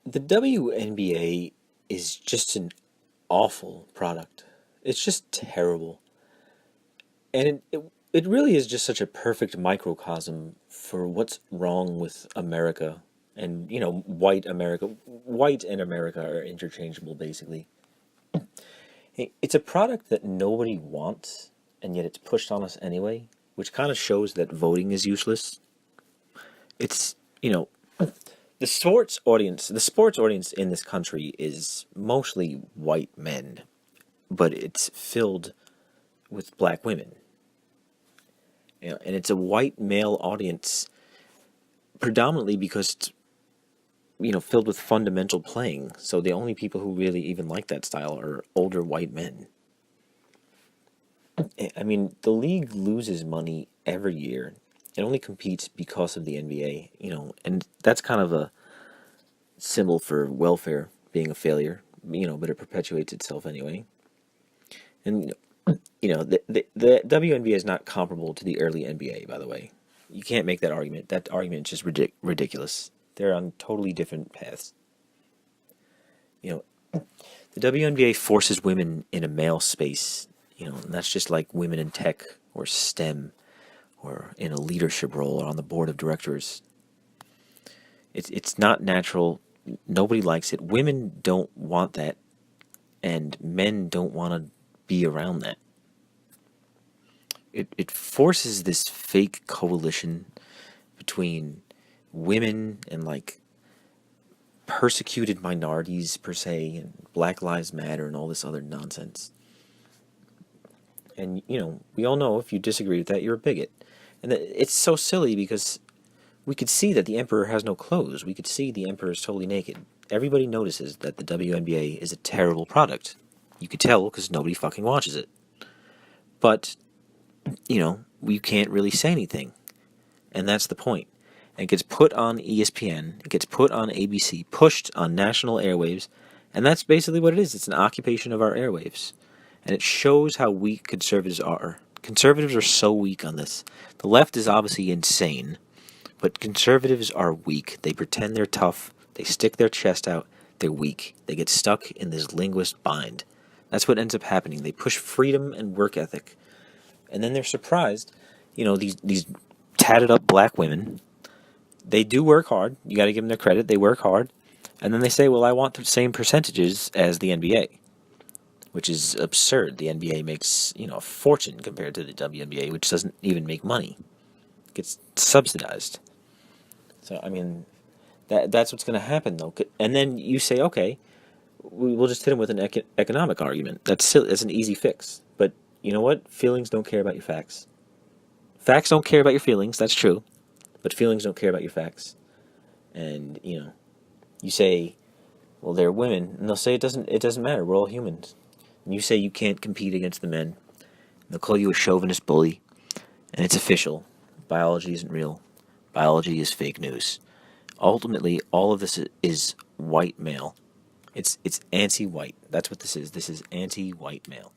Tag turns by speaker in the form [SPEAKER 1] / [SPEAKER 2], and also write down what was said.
[SPEAKER 1] The WNBA is just an awful product. It's just terrible. And it really is just such a perfect microcosm for what's wrong with America. And, white America. White and America are interchangeable, basically. It's a product that nobody wants, and yet it's pushed on us anyway, which kind of shows that voting is useless. It's, you know, the sports audience in this country is mostly white men, but it's filled with black women. And it's a white male audience predominantly because it's filled with fundamental playing. So the only people who really even like that style are older white men. I mean, the league loses money every year. It only competes because of the NBA, and that's kind of a symbol for welfare being a failure, but it perpetuates itself anyway. And the WNBA is not comparable to the early NBA, by the way. You can't make that argument. That argument is just ridiculous. They're on totally different paths. You know, the WNBA forces women in a male space, and that's just like women in tech or STEM or in a leadership role or on the board of directors. It's not natural. Nobody likes it. Women don't want that, and men don't want to be around that. It forces this fake coalition between women and like persecuted minorities per se, and Black Lives Matter and all this other nonsense. And we all know if you disagree with that, you're a bigot. And it's so silly because we could see that the emperor has no clothes. We could see the emperor is totally naked. Everybody notices that the WNBA is a terrible product. You could tell because nobody fucking watches it. But, we can't really say anything. And that's the point. And it gets put on ESPN, it gets put on ABC, pushed on national airwaves, and that's basically what it is. It's an occupation of our airwaves. And it shows how weak conservatives are. Conservatives are so weak on this. The left is obviously insane, but conservatives are weak. They pretend they're tough. They stick their chest out. They're weak. They get stuck in this linguist bind. That's what ends up happening. They push freedom and work ethic. And then they're surprised. These tatted up black women, they do work hard. You got to give them their credit. They work hard. And then they say, well, I want the same percentages as the NBA, which is absurd. The NBA makes, a fortune compared to the WNBA, which doesn't even make money. It gets subsidized. So, I mean, that's what's going to happen, though. And then you say, okay, we'll just hit them with an economic argument. That's an easy fix. But you know what? Feelings don't care about your facts. Facts don't care about your feelings. That's true. But feelings don't care about your facts. And, you say, well, they're women. And they'll say it doesn't matter. We're all humans. And you say you can't compete against the men. They'll call you a chauvinist bully. And it's official. Biology isn't real. Biology is fake news. Ultimately, all of this is white male. It's anti-white. That's what this is. This is anti-white male.